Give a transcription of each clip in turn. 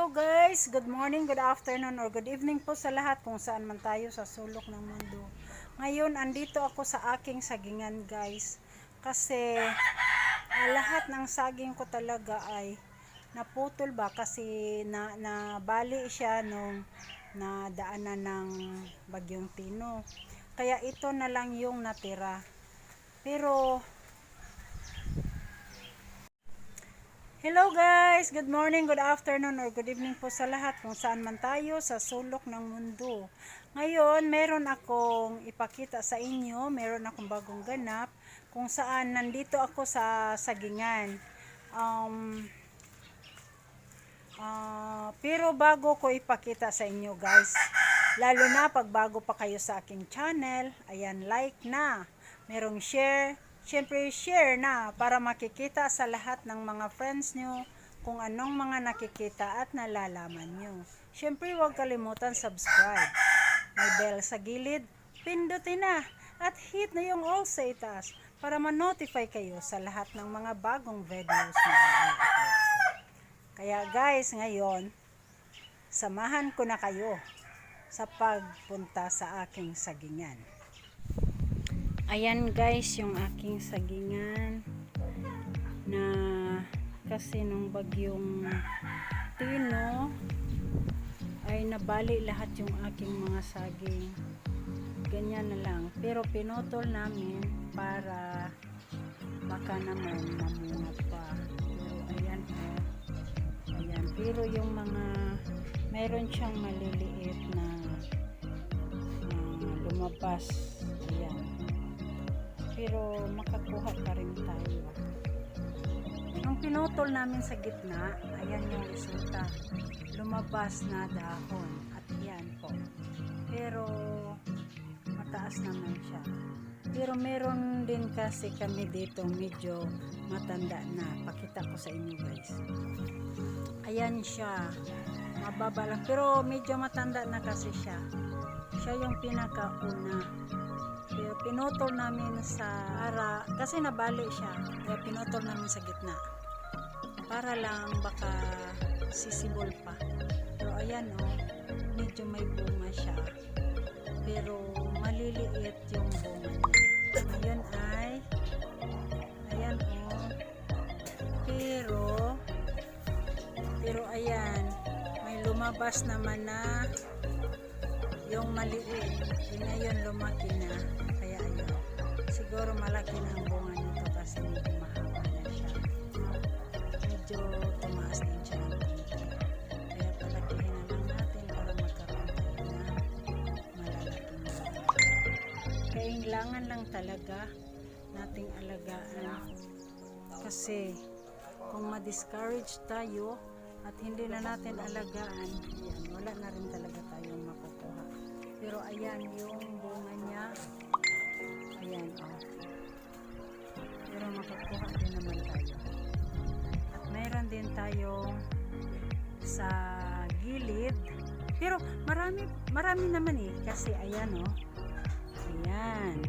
Hello guys, good morning, good afternoon, or good evening po sa lahat kung saan man tayo sa sulok ng mundo. Ngayon, andito ako sa aking sagingan guys. Kasi lahat ng saging ko talaga ay naputol ba kasi nabali siya nung nadaanan ng bagyong Tino. Kaya ito na lang yung natira. Pero hello guys! Good morning, good afternoon, or good evening po sa lahat kung saan man tayo sa sulok ng mundo. Ngayon, meron akong ipakita sa inyo, meron akong bagong ganap kung saan nandito ako sa sagingan. Pero bago ko ipakita sa inyo guys, lalo na pag bago pa kayo sa aking channel, ayan, like na, merong share, syempre share na para makikita sa lahat ng mga friends nyo kung anong mga nakikita at nalalaman nyo. Syempre huwag kalimutan subscribe, may bell sa gilid, pindutin na at hit na yung all sa itaas para ma-notify kayo sa lahat ng mga bagong videos na i-upload. Kaya guys, ngayon samahan ko na kayo sa pagpunta sa aking sagingan. Ayan guys, yung aking sagingan na kasi nung bagyong Tino ay nabali lahat yung aking mga saging. Ganyan na lang. Pero pinutol namin para baka naman mamunga pa. Pero ayan ayan. Pero yung mga meron siyang maliliit na lumabas. Ayan. Pero makakuha pa rin tayo. Nung pinutol namin sa gitna, ayan yung resulta. Lumabas na dahon. At yan po. Pero mataas naman siya. Pero meron din kasi kami dito medyo matanda na. Pakita ko sa inyo guys. Ayan siya. Mababa lang. Pero medyo matanda na kasi siya. Siya yung pinakauna. Pero pinutol namin para kasi nabali siya. Kaya pinutol namin sa gitna. Para lang baka sisibol pa. Pero ayan medyo may bunga siya. Pero maliliit yung bunga niya. Ngayon ayan pero ayan, may lumabas naman na yung maliit. Ngayon lumaki na. Kaya ayun. Siguro malaki na ang bunga nito kasi medyo mahaba na siya. Medyo tumaas din siya ng konti. Kaya palakihin na lang natin para magkaroon tayo na malalaking bunga. Kailangan lang talaga nating alagaan. Kasi kung ma-discourage tayo at hindi na natin alagaan, yan, wala na rin talaga tayong makukuha. Pero ayan yung bunga niya. Ayan pero makakuha din naman tayo. At mayroon din tayong sa gilid. Pero marami naman kasi ayan ayan.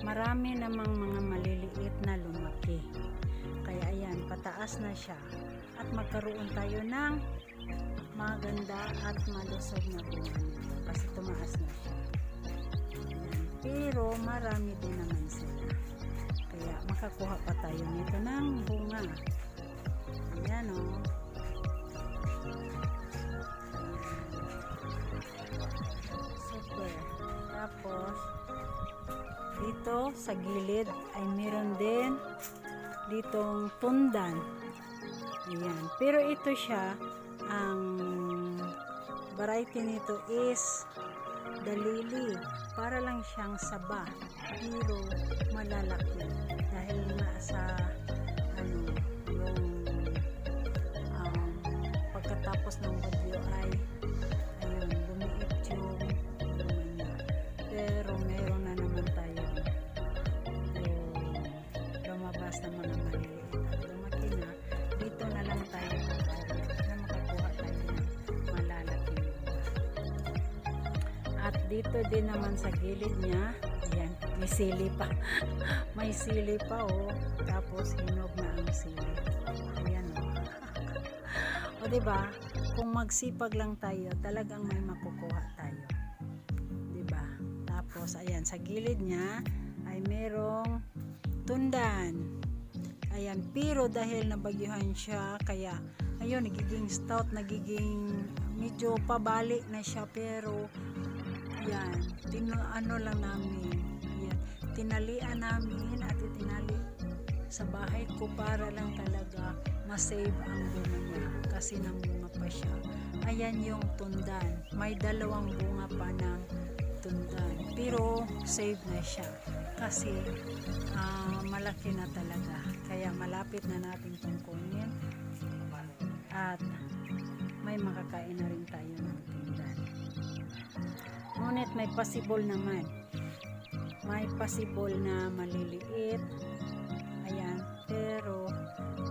Marami namang mga maliliit na lumaki. Kaya ayan, pataas na siya. At magkaroon tayo ng maganda at malusog na bunga nito kasi tumaas na siya. Ayan. Pero marami din naman sila. Kaya makakuha pa tayo nito ng bunga. Ayan super. Tapos dito sa gilid ay meron din ditong tundan. Ayan. Pero ito siya, ang variety nito is dalili. Para lang siyang saba. Pero malalaki. Dahil nga sa pagkatapos ng bagyo ay ayun, lumiit yung niya. Pero meron na naman tayo lumabas na mga maliliit at lumaki na. Dito na lang tayo na makakuha tayo ng malalaki. At dito din naman sa gilid niya, ayan, may sili pa. May sili pa tapos hinog na ang sili. Ayan o diba? kung magsipag lang tayo, talagang may makukuha tayo. 'Di ba? Tapos ayan, sa gilid niya ay merong tundan. Ayan, pero dahil nabagyuhan siya, kaya ayun, nagiging stout, nagiging medyo pabali na siya, pero yan, ano lang namin, yan, tinalian namin at itinali sa bahay ko para lang talaga masave ang bunga niya, kasi namunga pa siya. Ayan yung tundan, may 2 bunga pa ng tundan, pero save na siya kasi malaki na talaga, kaya malapit na natin itong kunin at may makakain na rin tayo ng tundan. Ngunit may possible naman, may possible na maliliit, ayan, pero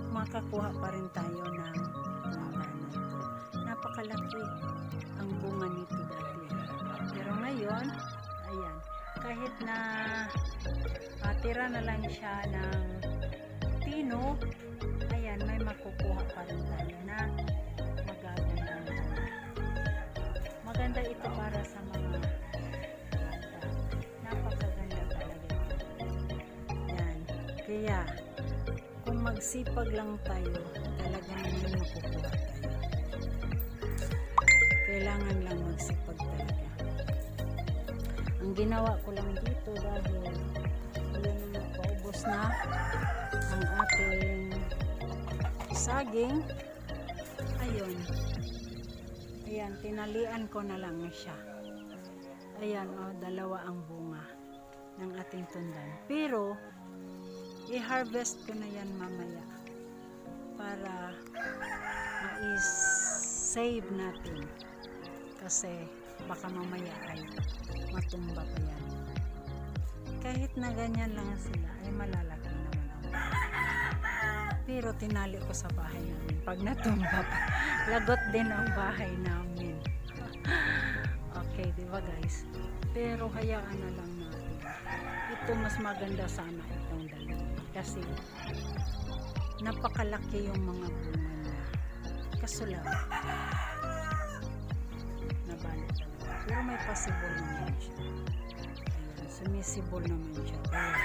makakuha pa rin tayo ng tundan nito. Napakalaki ang bunga nito dati, pero ngayon ayan, kahit na tira na lang siya ng pino, ayan, may makukuha pa rin tayo na magaganda. Maganda ito para sa mga bata. Napakaganda talaga ito. Yan. Kaya kung magsipag lang tayo, talagang may makukuha tayo. Kailangan lang magsipag talaga. Ang ginawa ko lang dito dahil ayan na, paubos na ang ating saging. Ayun, ayan, tinalian ko na lang siya. Ayan, 2 ang bunga ng ating tundan, pero i-harvest ko na yan mamaya para ma-save natin, kasi baka mamaya ay matumba pa yan. Kahit na ganyan lang sila ay malalaki naman ang bahay. Pero tinali ko sa bahay namin. Pag natumba pa, lagot din ang bahay namin. Okay, diba guys? Pero hayaan na lang natin. Ito mas maganda sana itong dalawa. Kasi napakalaki yung mga bunga niya. Kaso lang, nabalot talaga. Pero may possible naman siya. Ayan, sumisibol naman siya. Kaya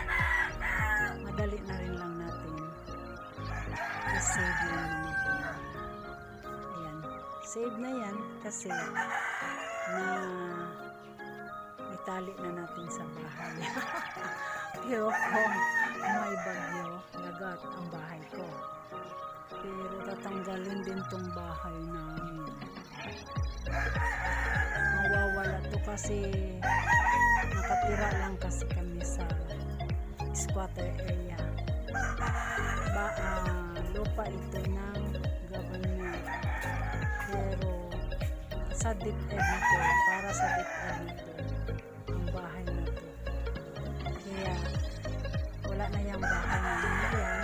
madali na rin lang natin i-save lang naman po. Ayan, save na yan kasi na itali na natin sa bahay. Pero kung may bagyo, lagat ang bahay ko. Pero tatanggalin din tong bahay namin. Mawawala to kasi nakatira lang kasi kami sa squatter area. Lupa ito ng government, pero sa DepEd nito, para sa DepEd nito ang bahay na to. Kaya wala na yung bahay na yan,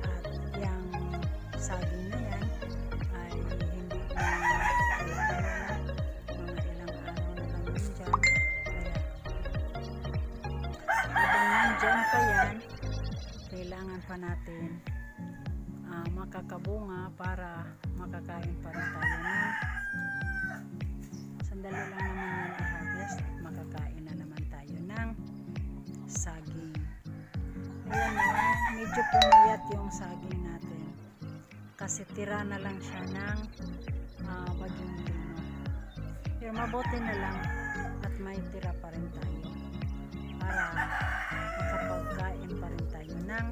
at yung saging na yan ay hindi na wala, mga ilang araw na lang yun dyan. Kaya habang nandyan pa yan, kailangan pa natin makakabunga para makakain pa rin tayo na sandali lang naman yung i-harvest at makakain na naman tayo ng saging. Ayan na, medyo pumayat yung saging natin kasi tira na lang siya ng bagyong lino. Pero mabuti na lang at may tira pa rin tayo para makapagkain pa rin tayo ng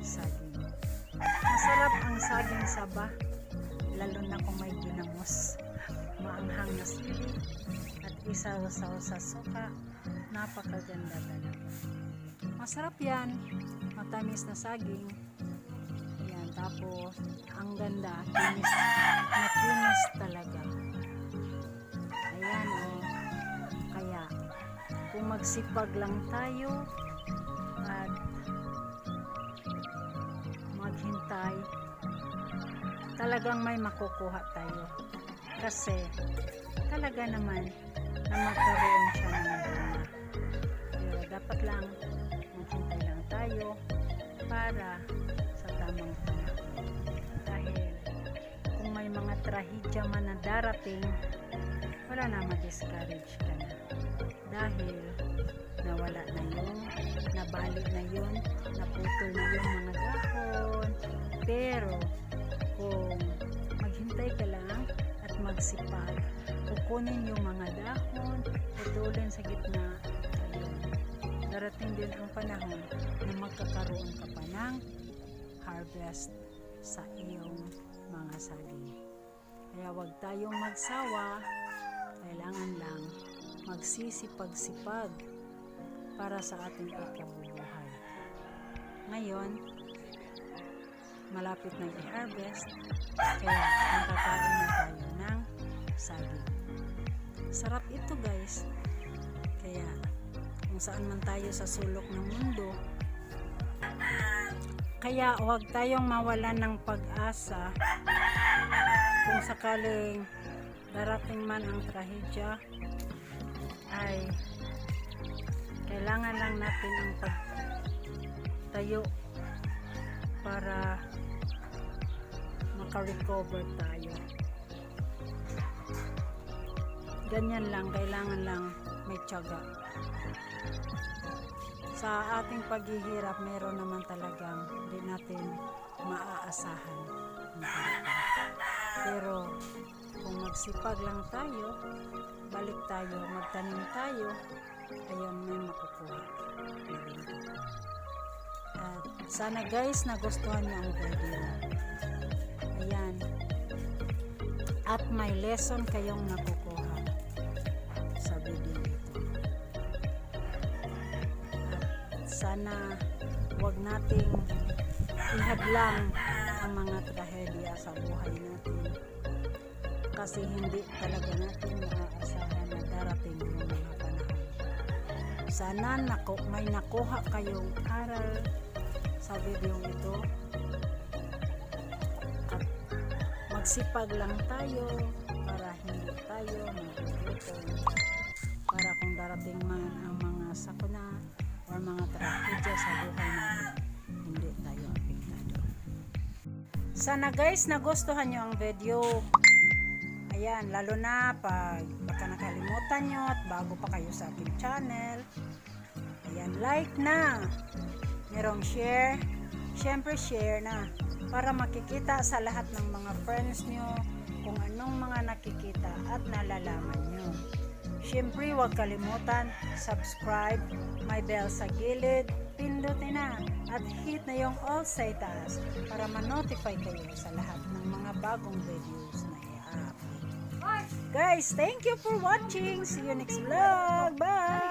saging. Masarap ang saging saba, lalo na kung may ginamos, maanghang na sili at isaw-saw sa suka. Napakaganda talaga. Masarap yan, matamis na saging. Ayan, tapos ang ganda, kinis, makinis talaga. Ayan, kaya kung magsipag lang tayo at maghintay, talagang may makukuha tayo, kasi talaga naman na magkaroon siya ng bunga. Pero dapat lang maghintay lang tayo para sa tamang panahon, dahil kung may mga trahedya man na darating, wala na ma-discourage ka na. Dahil nawala na yun, nabali na yun, naputol na yung mga dahon. Pero kung maghintay ka lang at magsipag, kukunin yung mga dahon, putulin sa gitna, ayun, darating din ang panahon na magkakaroon ka pa ng harvest sa iyong mga saging. Kaya huwag tayong magsawa, kailangan lang magsisipag-sipag para sa ating ikabubuhay. Ngayon, malapit na i-harvest, kaya magkakaroon na tayo ng saging. Sarap ito guys, kaya kung saan man tayo sa sulok ng mundo, kaya huwag tayong mawalan ng pag-asa kung sakaling darating man ang trahedya, ay kailangan lang natin ang pagtayo para makarecover tayo. Ganyan lang, kailangan lang may tiyaga. Sa ating paghihirap, meron naman talagang hindi natin maaasahan. Pero kung magsipag lang tayo, balik tayo, magtanim tayo, ayun, may makukuha. At sana guys, nagustuhan niyo ang video. Ayan. At may lesson kayong nakukuha sa video ito. At sana wag nating ihadlang ang mga trahedya sa buhay natin. Kasi hindi talaga natin maaasahan na darating yung mga panahon. Sana may nakuha kayong aral sa video ito. At magsipag lang tayo para hindi tayo magugutom. Para kung darating man ang mga sakuna o mga trahedya sa buhay natin, hindi tayo apektado. Sana guys, nagustuhan nyo ang video. Ayan, lalo na pag baka nakalimutan nyo at bago pa kayo sa aking channel. Ayan, like na. Merong share. Siyempre share na. Para makikita sa lahat ng mga friends nyo kung anong mga nakikita at nalalaman nyo. Siyempre, huwag kalimutan, subscribe, may bell sa gilid, pindutin na at hit na yung all sa itaas para ma-notify kayo sa lahat ng mga bagong videos na i-upload. Guys, thank you for watching. See you next vlog. Bye!